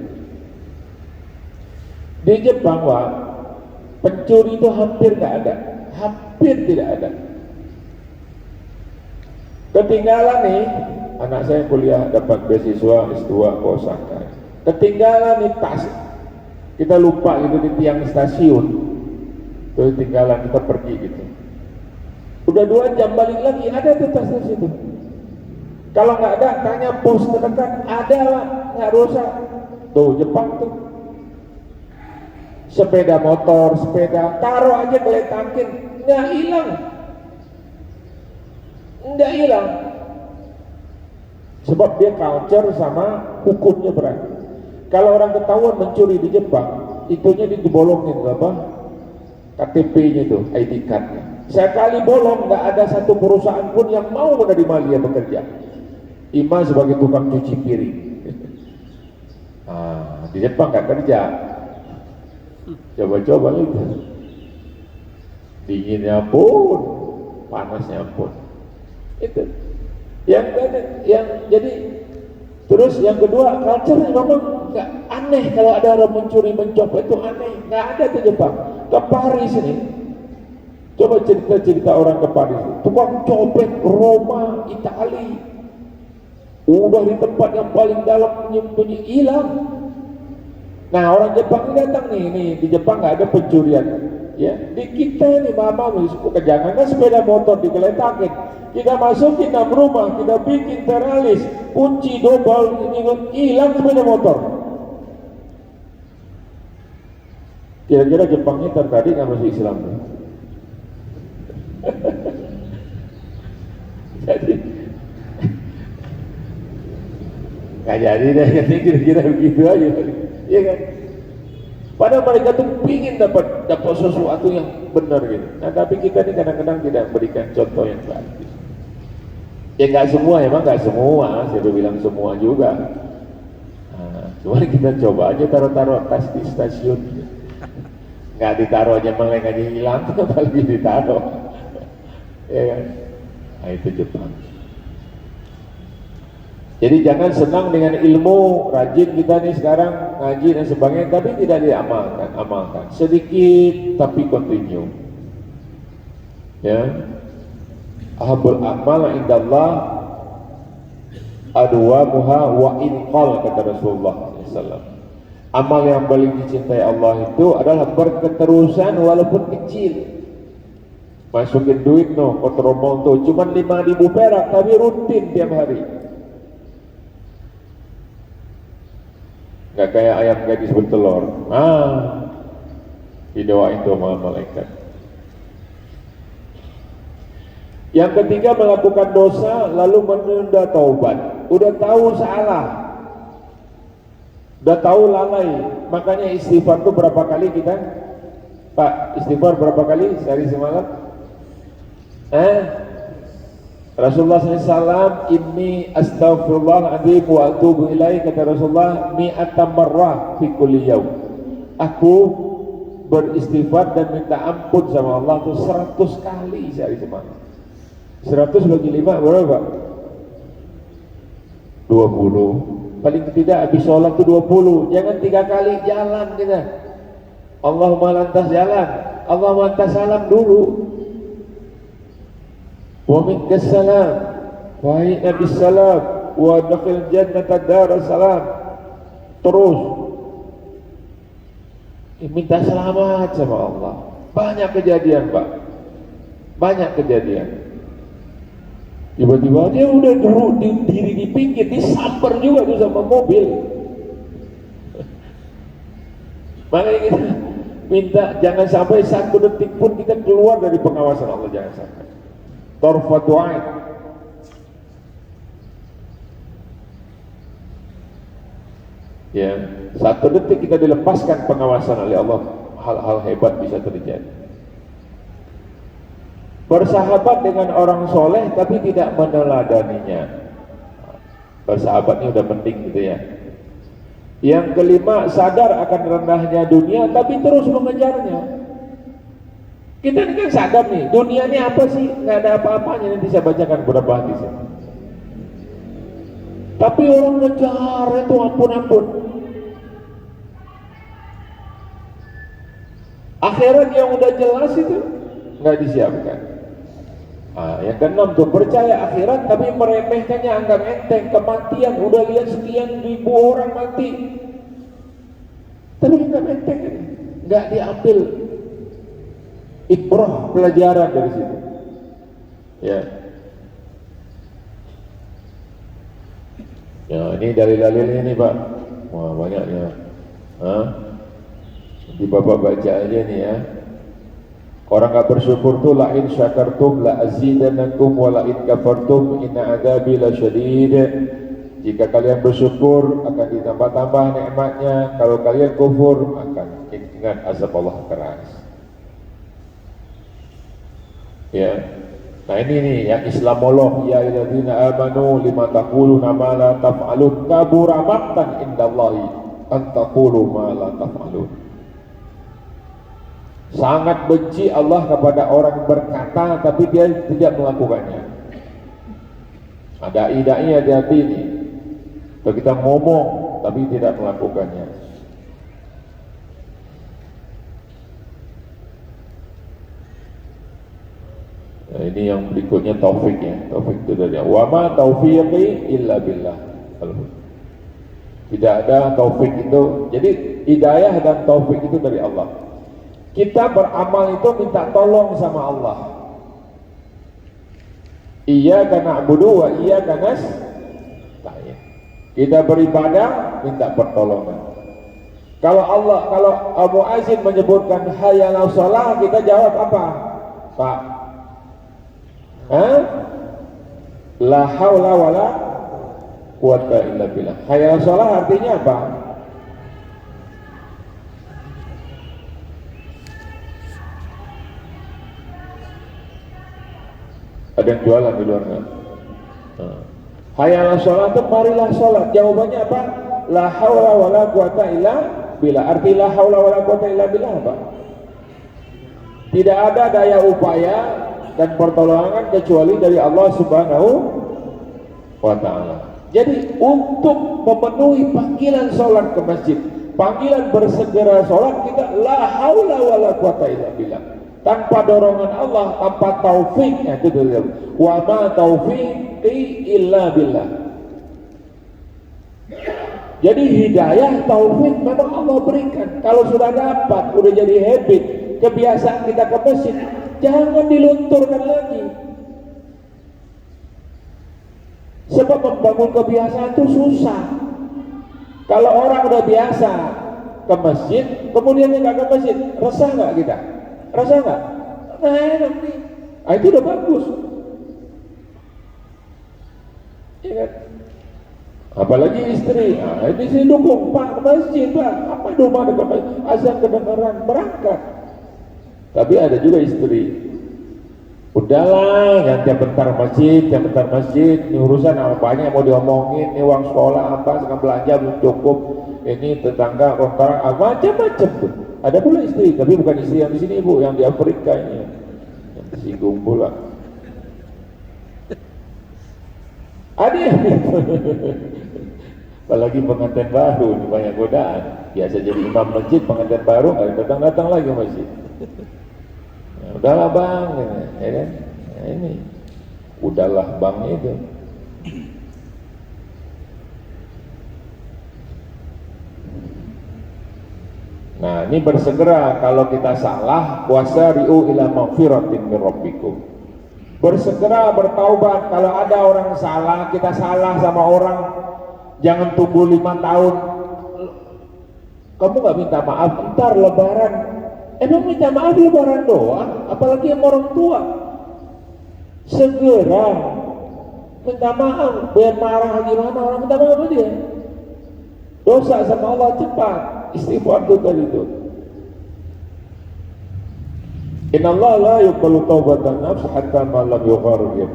Di Jepang, Pak, pencuri itu hampir nggak ada, hampir tidak ada. Ketinggalan nih, anak saya kuliah dapat beasiswa S2 ke Osaka. Ketinggalan nih tas, kita lupa gitu di tiang stasiun. Terus ketinggalan, kita pergi gitu. Udah 2 jam balik lagi, ada tuh tas di situ. Kalau nggak ada, tanya pos terdekat, ada lah, nggak rusak. Tuh Jepang tuh. Sepeda motor, sepeda, taruh aja geletakin, nggak hilang. Nggak hilang. Sebab dia culture sama hukumnya berat. Kalau orang ketahuan mencuri di Jepang, itunya dibolongin apa? KTP-nya itu, ID card-nya. Sekali bolong, nggak ada satu perusahaan pun yang mau menerima dia bekerja. Ima sebagai tukang cuci piring. Di Jepang nggak kerja. Coba-coba itu. Dinginnya pun, panasnya pun. Itu. Yang jadi terus yang kedua, culture memang nggak aneh kalau ada orang mencuri mencopet, itu aneh, nggak ada di Jepang. Ke Paris ini, coba cerita orang ke Paris, tukang copet Roma, Itali, udah di tempat yang paling dalam nyembunyi, hilang. Nah orang Jepang ini datang nih di Jepang nggak ada pencurian, ya. Di kita nih mama jangan sepeda motor digeletakin. Kita masukin dalam rumah, kita bikin teralis, kunci double, hilang sepeda motor. Kira-kira Jepangnya tertarik nggak masuk Islam? Jadi nggak jadi deh, kira-kira begitu aja, iya kan? Padahal mereka tuh pingin dapat sesuatu yang benar gitu. Nah tapi kita ini kadang-kadang tidak berikan contoh yang baik. Ya nggak semua, emang nggak semua, saya udah bilang semua juga. Nah, cuma kita coba aja taruh-taruh tas di stasiun, nggak ditaruh aja meleng aja hilang, apalagi ditaruh. Ya kan? Nah itu Jepang. Jadi jangan senang dengan ilmu, rajin kita nih sekarang ngaji dan sebagainya, tapi tidak amalkan sedikit tapi continue. Ya, ahabul amal indallah adwamuha wa inqal, kata Rasulullah SAW. Amal yang paling dicintai Allah itu adalah berketerusan walaupun kecil. Masukin duit kotromol tuh cuman 5.000 perak tapi rutin tiap hari. Gak kayak ayam gadis bertelur. Didoain tuh sama malaikat. Yang ketiga, melakukan dosa lalu menunda taubat. Udah tahu salah, udah tahu lalai, makanya istighfar tuh berapa kali kita? Pak, istighfar berapa kali sehari semalam? Rasulullah SAW, inni astaghfirullahaladzim wa atubu ilaih, kata Rasulullah, mi'ata marrah fi kulli yaum. Aku beristighfar dan minta ampun sama Allah tuh 100 kali sehari semalam. 100 bagi 5 berapa? 20. Paling tidak habis sholat tuh 20. Jangan 3 kali jalan kita. Allahumma lantas jalan, Allahumma lantas salam dulu. Wa minkas salam, wa inna bis salam, wa dakhil jannata dar salam. Terus minta selamat sama Allah. Banyak kejadian, Pak. Banyak kejadian. Tiba-tiba dia udah duduk diri di pinggir, disamper juga tuh sama mobil. Makanya kita minta jangan sampai 1 detik pun kita keluar dari pengawasan Allah, jangan sampai. Tarfatu ain. Ya, 1 detik kita dilepaskan pengawasan oleh Allah, hal-hal hebat bisa terjadi. Bersahabat dengan orang soleh tapi tidak meneladaninya. Bersahabatnya udah penting gitu ya. Yang kelima, sadar akan rendahnya dunia tapi terus mengejarnya. Kita ini kan sadar nih, dunia ini apa sih? Nggak ada apa-apanya. Nanti saya bacakan beberapa hadis ya. Tapi orang ngejar itu ampun-ampun. Akhirat yang udah jelas itu nggak disiapkan. Yang keenam tuh, percaya akhirat tapi meremehkannya, anggap enteng. Kematian, udah lihat sekian ribu orang mati tapi anggap enteng, nggak diambil ibrah, pelajaran dari situ. Ya, ini dalil-dalil ini Pak, wah banyaknya. Nanti Bapak baca aja nih ya. Orang gak bersyukur tuh, la in syakartum la azidannakum wa la in kafartum inna adzabi lasyadid. Jika kalian bersyukur akan ditambah-tambah nikmatnya, kalau kalian kufur akan ingat azab Allah keras. Ya. Nah ini nih yang Islamolog, ya ayyuhalladzina amanu lima taquluna ma la taf'alun kabura maqtan indallahi an taqulu ma la taf'alun. Sangat benci Allah kepada orang berkata tapi dia tidak melakukannya. Ada idanya di hati ini. Kalau kita ngomong tapi tidak melakukannya. Nah, ini yang berikutnya taufik ya. Taufik itu dari Allah. Wa ma taufiqi illa billah. Tidak ada taufik itu. Jadi hidayah dan taufik itu dari Allah. Kita beramal itu minta tolong sama Allah. Iyyaka na'budu wa iyyaka nasta'in. Kita beribadah minta pertolongan. Kalau Abu Azim menyebutkan hayya 'alas shalah, kita jawab apa? Pak? La haula wala quwwata illa billah. Hayya 'alas shalah artinya apa? Ada yang jualan di luar kan? Hayya 'alas shalah itu marilah sholat. Jawabannya apa? La haula wala quwwata illa billah. Arti la haula wala quwwata illa billah apa? Tidak ada daya upaya dan pertolongan kecuali dari Allah Subhanahu wa ta'ala. Jadi untuk memenuhi panggilan sholat ke masjid, panggilan bersegera sholat, kita la haula wala quwata illa billah. Tanpa dorongan Allah, tanpa taufiknya, itu dia. Wa ma taufiqi illa billah. Jadi hidayah, taufik memang Allah berikan. Kalau sudah dapat, udah jadi habit, kebiasaan kita ke masjid, jangan dilunturkan lagi. Sebab membangun kebiasaan itu susah. Kalau orang udah biasa ke masjid, kemudian nggak ke masjid, resah nggak kita? Resah nggak? Nah enak nih. Nah, itu udah bagus. Ya kan? Apalagi istri, nah, ini saya dukung Pak ke masjid Pak. Apa rumah dekat masjid? Azan kedengaran berangkat. Tapi ada juga istri. Udahlah, yang tiap bentar masjid, ini urusan apa banyak mau diomongin, ini uang sekolah apa, sekarang belanja belum cukup, ini tetangga, orang macam-macam tuh. Ada pula istri, tapi bukan istri yang di sini ibu, yang di Afrika ini, yang disinggung pula. Ada yang gitu. Apalagi pengantin baru, ini banyak godaan. Biasa jadi imam masjid, pengantin baru nggak datang-datang lagi masjid. Udahlah bang, ya kan? Nah, ini udahlah bang itu. Nah ini bersegera kalau kita salah, wasari'u ila maghfiratin min rabbikum. Bersegera bertaubat. Kalau ada orang salah, kita salah sama orang, jangan tunggu 5 tahun. Kamu nggak minta maaf, ntar lebaran. Emang minta maaf lebaran doang, apalagi yang orang tua. Segera minta maaf, biar marah gimana orang minta maaf dia. Dosa sama Allah cepat, istighfar itu tadi itu. Innallaha la yuqbalu taubatan nafs hatta ma lam yughargir.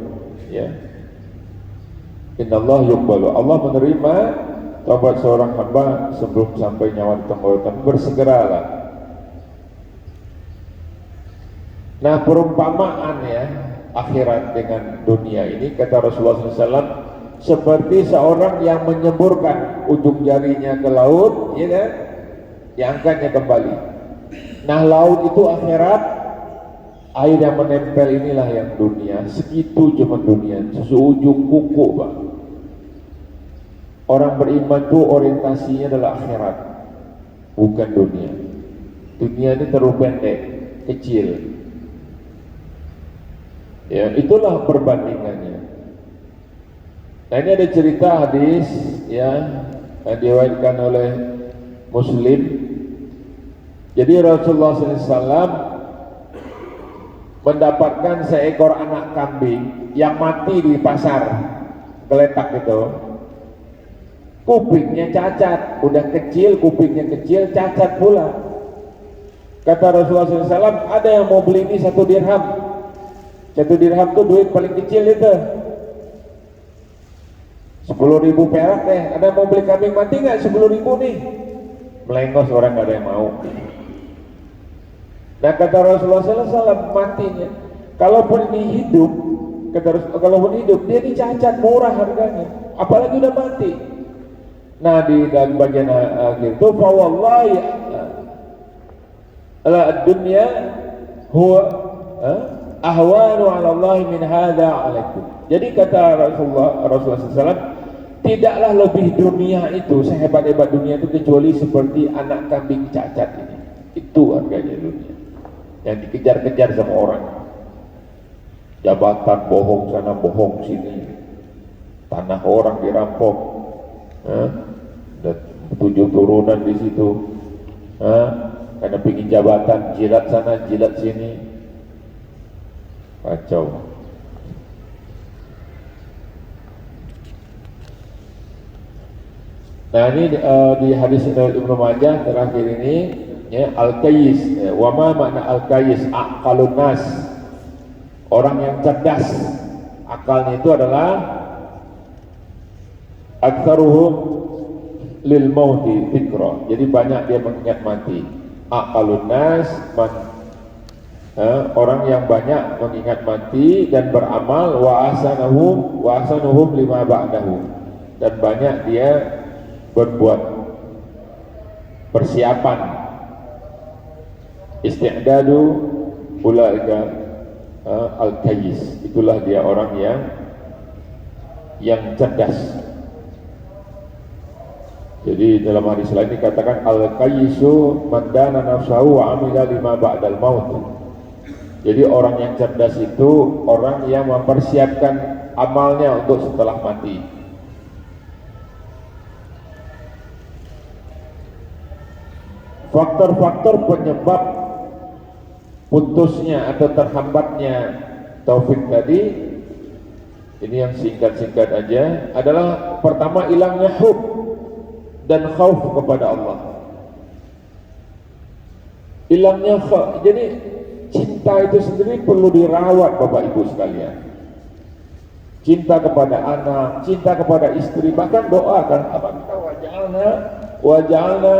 Ya. Innallaha yuqbalu, Allah menerima taubat seorang hamba sebelum sampai nyawa di tenggorokan. Bersegeralah. Nah perumpamaan ya akhirat dengan dunia ini, kata Rasulullah SAW, seperti seorang yang menyeburkan ujung jarinya ke laut, ya kan, diangkatnya kembali. Nah laut itu akhirat, air yang menempel inilah yang dunia, segitu cuma dunia, seujung kuku Pak. Orang beriman itu orientasinya adalah akhirat, bukan dunia. Dunia ini terlalu pendek, kecil. Ya, itulah perbandingannya. Nah ini ada cerita hadis ya yang diriwayatkan oleh Muslim. Jadi Rasulullah SAW mendapatkan seekor anak kambing yang mati di pasar geletak itu. Kupingnya cacat, udah kecil, kupingnya kecil, cacat pula. Kata Rasulullah SAW, ada yang mau beli ini 1 dirham. 1 dirham tuh duit paling kecil itu 10.000 perak deh. Ada mau beli kambing mati nggak 10.000 nih? Melengos orang, nggak ada yang mau. Nah kata Rasulullah SAW, matinya kalaupun ini hidup, kalaupun hidup dia dicacat murah harganya, apalagi udah mati. Nah di dalam bagian akhir itu, fa wallahi la dunya huwa ahwanu 'ala Allah min hadza 'alaikum. Jadi kata Rasulullah SAW, tidaklah lebih dunia itu, sehebat-hebat dunia itu kecuali seperti anak kambing cacat ini. Itu harganya dunia yang dikejar-kejar sama orang. Jabatan bohong sana, bohong sini, tanah orang dirampok, dan 7 turunan di situ, karena pingin jabatan, jilat sana, jilat sini. Kacau. Nah ini di hadis Ibnu Majah terakhir ini ya, al-qayyis, wa ma makna al-qayyis, aqalun nas, orang yang cerdas. Akalnya itu adalah aktsaruhum lil mauti dzikra, jadi banyak dia mengingat mati. Aqalun nas orang yang banyak mengingat mati dan beramal, wa asanuhum lima ba'dahu, dan banyak dia berbuat persiapan. Isti'dadu ulaika al-kayyis, itulah dia orang yang cerdas. Jadi dalam hadis lain dikatakan al-kayyisu man dana nafsahu wa amila lima ba'dal maut. Jadi orang yang cerdas itu orang yang mempersiapkan amalnya untuk setelah mati. Faktor-faktor penyebab putusnya atau terhambatnya taufik tadi, ini yang singkat-singkat aja, adalah pertama hilangnya hub dan khauf kepada Allah. Hilangnya khauf. Jadi cinta itu sendiri perlu dirawat Bapak Ibu sekalian. Cinta kepada anak, cinta kepada istri, bahkan doa kan, apa kita waj'alna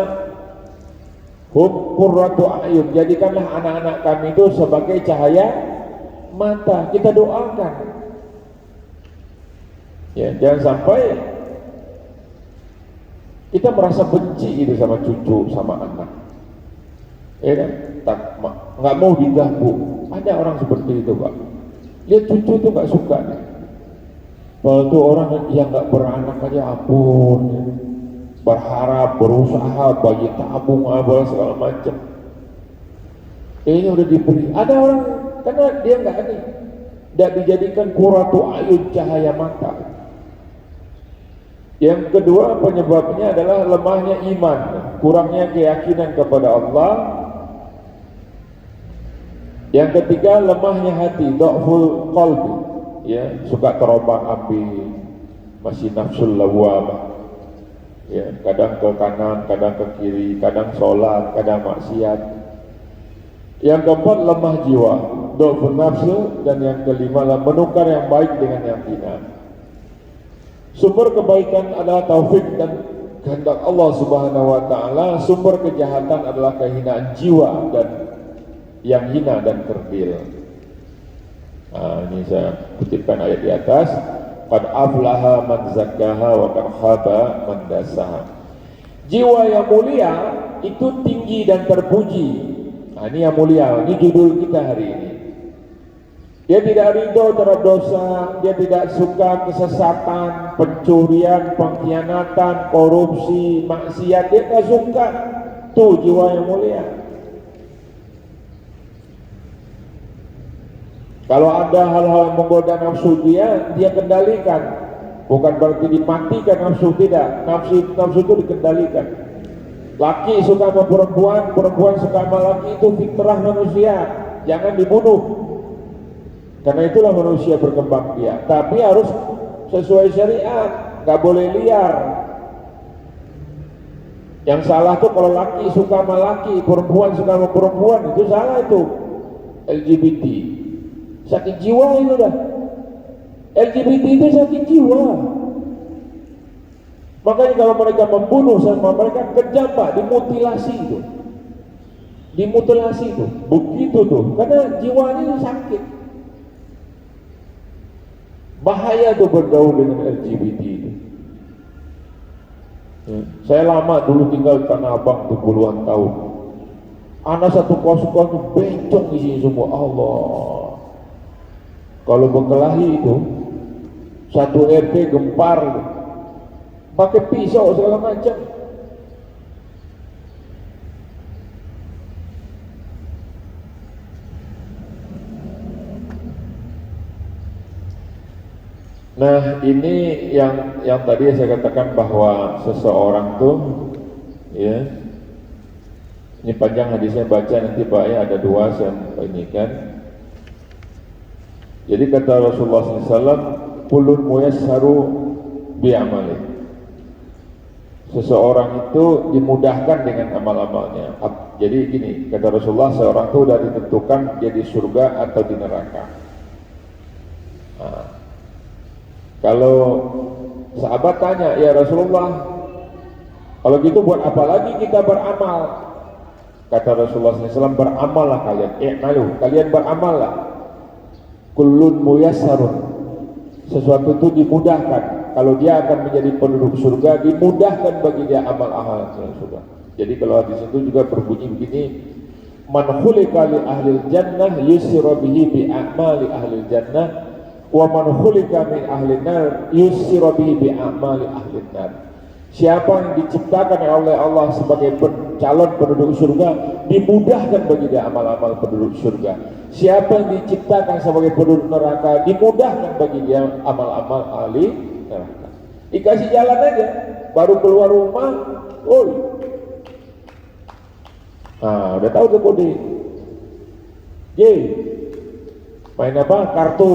hum qurratu a'yun, jadikanlah anak-anak kami itu sebagai cahaya mata. Kita doakan. Ya, jangan sampai kita merasa benci itu sama cucu, sama anak. Ya kan? Nggak mau diganggu. Ada orang seperti itu Pak. Lihat cucu itu nggak suka nih. Kalau itu orang yang nggak beranak aja ampun, berharap, berusaha, bagi tabung apa segala macam. Ini udah diberi. Ada orang karena dia nggak dijadikan qurratu ayun, cahaya mata. Yang kedua penyebabnya adalah lemahnya iman, kurangnya keyakinan kepada Allah. Yang ketiga lemahnya hati, dhaful qalbi, ya, suka terombang-ambing, masih nafsul lawwamah. Ya, kadang ke kanan, kadang ke kiri, kadang sholat, kadang maksiat. Yang keempat lemah jiwa, dhaful nafsu, dan yang kelima menukar yang baik dengan yang hina. Sumber kebaikan adalah taufik dan kehendak Allah Subhanahu wa taala. Sumber kejahatan adalah kehinaan jiwa dan yang hina dan kerdil. Nah, ini saya kutipkan ayat di atas. Qad aflaha man zakkaha wa qad khaba man dassaha. Jiwa yang mulia itu tinggi dan terpuji. Nah, ini yang mulia. Ini judul kita hari ini. Dia tidak ridho terhadap dosa, dia tidak suka kesesatan, pencurian, pengkhianatan, korupsi, maksiat, dia tidak suka. Tuh jiwa yang mulia. Kalau ada hal-hal yang menggoda nafsu dia kendalikan. Bukan berarti dimatikan nafsu, tidak. Nafsu itu dikendalikan. Laki suka sama perempuan, perempuan suka sama laki, itu fitrah manusia. Jangan dibunuh. Karena itulah manusia berkembang biak. Tapi harus sesuai syariat, nggak boleh liar. Yang salah tuh kalau laki suka sama laki, perempuan suka sama perempuan, itu salah itu. LGBT. Sakit jiwa itu dah. LGBT itu sakit jiwa. Makanya kalau mereka membunuh sama mereka kejam Pak, dimutilasi itu. Dimutilasi itu. Begitu tuh, karena jiwanya sakit. Bahaya tuh bergaul dengan LGBT itu. Ya. Saya lama dulu tinggal di Tanah Abang tuh puluhan tahun. Anak satu kos-kos tuh bencong di sini semua. Allah. Kalau berkelahi itu satu RT gempar itu. Pakai pisau segala macam. Nah, ini yang tadi saya katakan bahwa seseorang tuh, ya, ini panjang hadisnya, baca nanti Pak ya, ada dua saya ini kan. Jadi kata Rasulullah SAW, kulun muyassaru bi'amali. Seseorang itu dimudahkan dengan amal-amalnya. Jadi gini, kata Rasulullah, seorang itu sudah ditentukan dia di surga atau di neraka. Nah, kalau sahabat tanya, ya Rasulullah, kalau gitu buat apa lagi kita beramal? Kata Rasulullah SAW, beramallah kalian, kalian beramallah. Kullun muyassarun, sesuatu itu dimudahkan. kalau dia akan menjadi penduduk surga, dimudahkan bagi dia amal-amal surga. Jadi kalau hadis itu juga berbunyi begini, man khuliqa li ahlil jannah yusira bihi bi a'mali ahlil jannah wa man khuliqa min ahlin nar yusira bihi bi a'mali ahlin nar. Siapa yang diciptakan oleh Allah sebagai calon penduduk surga, dimudahkan bagi dia amal-amal penduduk surga. Siapa yang diciptakan sebagai penduduk neraka, dimudahkan bagi dia amal-amal ahli neraka. Dikasih jalan aja, baru keluar rumah, udah tahu tuh kode. Main apa? Kartu.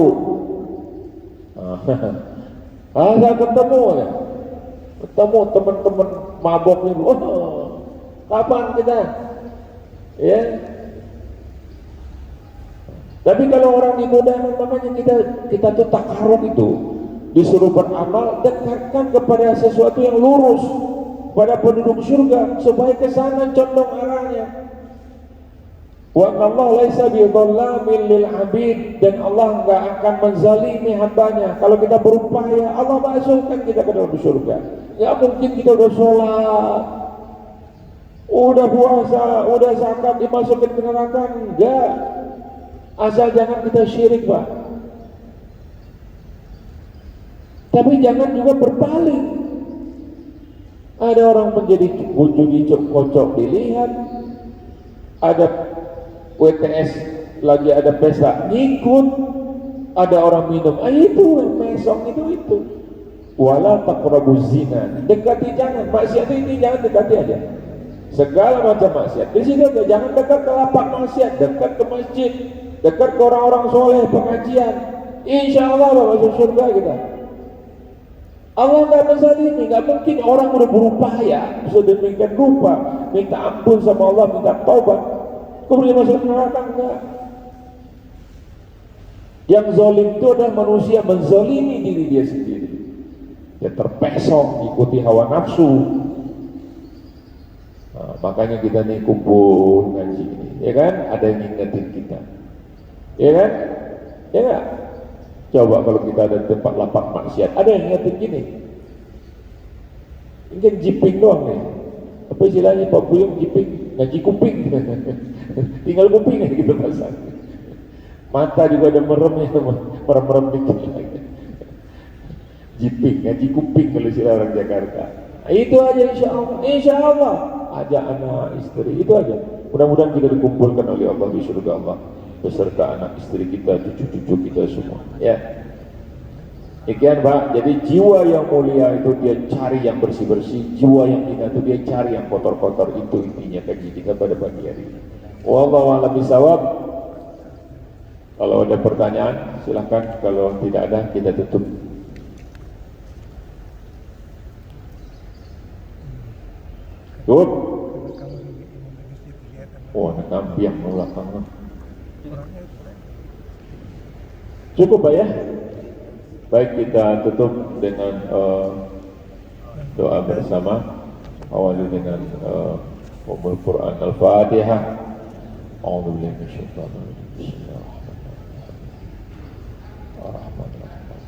Saya ketemu ya. Ketemu teman-teman mabok itu, kapan kita? Ya. Tapi kalau orang dimudahkan, makanya kita tuh takarub itu, disuruh beramal, dekatkan kepada sesuatu yang lurus, pada penduduk surga, supaya ke sana condong arahnya. Wa Allah laisa bidzallamin lil abid, dan Allah enggak akan menzalimi hambanya. Kalau kita berupaya, Allah masukkan kita ke dalam surga. Ya mungkin kita udah sholat, udah puasa, udah zakat, dimasukin ke neraka, enggak. Asal jangan kita syirik, Pak. Tapi jangan juga berbalik. Ada orang menjadi judi kocok dilihat, ada WTS lagi ada pesta ngikut, ada orang minum, itu mesong itu. Wala taqrabuz zina, dekati jangan, maksiat ini jangan dekati aja. Segala macam maksiat di situ aja, jangan dekat ke lapak maksiat, dekat ke masjid, dekat ke orang-orang soleh, pengajian. Insya Allah masuk surga kita. Allah nggak menzalimi, nggak mungkin orang udah berupaya sedemikian rupa minta ampun sama Allah, minta taubat, kemudian masuk neraka. Enggak. Yang zalim itu adalah manusia menzalimi diri dia sendiri. Dia terpesong ikuti hawa nafsu. Makanya kita nih kumpul ngaji ini, ya kan? Ada yang ngingetin kita, ya kan? Ya nggak? Coba kalau kita ada tempat lapak maksiat, ada yang ngingetin gini, ini kan jiping doang nih. Apa istilahnya Pak Buyung, jiping, ngaji kuping. Tinggal kuping aja gitu pasang. Mata juga ada meremnya, merem dikit lagi. Jiping, ngaji kuping kalau istilah orang Jakarta. Itu aja insya Allah. Ajak anak istri, itu aja. Mudah-mudahan kita dikumpulkan oleh Allah di surga Allah beserta anak istri kita, cucu-cucu kita semua. Ya. Demikian Pak. Jadi jiwa yang mulia itu dia cari yang bersih-bersih, jiwa yang hina itu dia cari yang kotor-kotor. Itu intinya kaji kita pada pagi hari ini. Wallahu a'lam bishawab. Kalau ada pertanyaan silahkan, kalau tidak ada kita tutup. Tutup. Oh, ada kampiang belakang. Cukup Pak ya. Baik, kita tutup dengan doa bersama. Awali dengan Ummul Quran Al-Fatihah. A'udzu billahi minasyaitonir rajim. Bismillahirrahmanirrahim.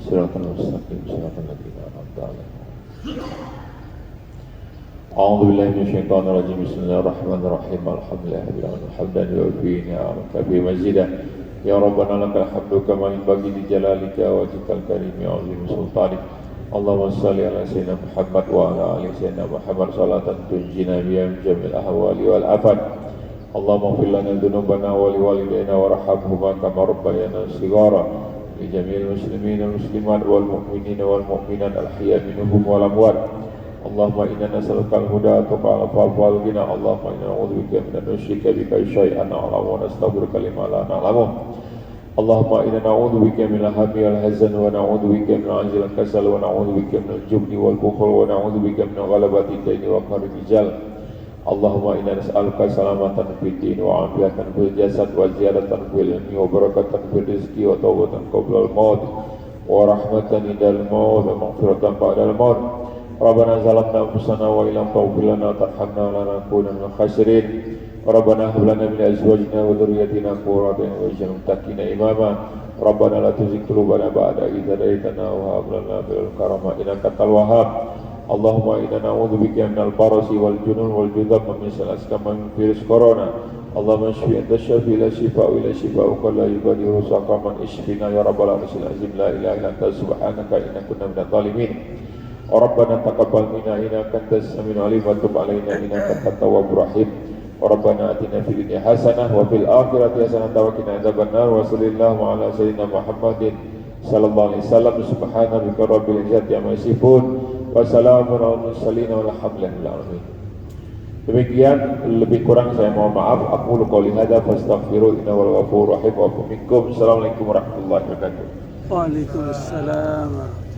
Shiratal mustaqim, shiratal ladzina an'amta 'alaihim. A'udzu billahi minasyaitonir rajim. Bismillahirrahmanirrahim. Alhamdulillahirabbil alamin. Hamdan yu'affi ni'amaka bi mazidah. Ya Rabbana lakal hamdu kama yanbaghi li jalalika wa wajhikal karim ya azim sultanik. Allahumma shalli ala sayyidina Muhammad wa ala ali sayyidina Muhammad salatan tunjina biha min jamil ahwali wal afat. Allahumma ighfir lana dhunubana wa li walidayna warhamhuma kama rabbayana shighara. Li jamil muslimin wal muslimat wal mu'minin wal mu'minat al ahya minhum wal amwat. Allahumma inna nas'aluka al-huda wa al ghina. Allahumma inna na'udzubika min an-nushrika bika syai'an na'lamu wa nastaghfiruka lima la na'lamu. Allahumma inna na'udzubika min al-hammi wal hazan wa na'udzubika min al-'ajzi wal kasal wa na'udzubika min al-jubni wal bukhl wa na'udzubika min ghalabati ad-daini wa qahri rijal. Allahumma inna nas'aluka salamatan fid din wa 'afiyatan fil jasad wa ziyadatan fil ilmi wa barakatan fil rizqi wa tawbatan qabla al-maut wa rahmatan indal maut wa maghfiratan ba'da al-maut. Rabbana zalamna anfusana wa illam taghfir lana wa tarhamna lanakunanna minal khasirin. ربنا هب لنا من أزواجنا وذريتنا قرة أعين واجعلنا للمتقين إماما ربنا لا تزغ قلوبنا بعد إذ هديتنا وهب لنا من لدنك رحمة إنك أنت الوهاب اللهم إنا نعوذ بك من البرص والجنون والجذام ومن سلاسل من فيروس كورونا اللهم اشفي أنت الشافي لا شفاء إلا شفاءك لا يغادر سقما اشفنا يا رب العالمين العظيم لا إله إلا أنت سبحانك إنا كنا من الظالمين ربنا تقبل منا إنك أنت السميع العليم وتب علينا إنك أنت التواب الرحيم ربنا آتنا في الدنيا حسنة وفي الآخرة حسنة وقنا عذاب النار وصلى الله على سيدنا محمد صلى الله عليه وسلم سبحان ربك رب العزة عما يصفون wassalamu ala mursalin walhamdulillahi alamin. Demikian, lebih kurang saya mohon maaf. Aku qouli hadza fastaghfiru innahu wal ghafurur rahim wa minkum. Assalamualaikum warahmatullahi wabarakatuh. Waalaikumsalam.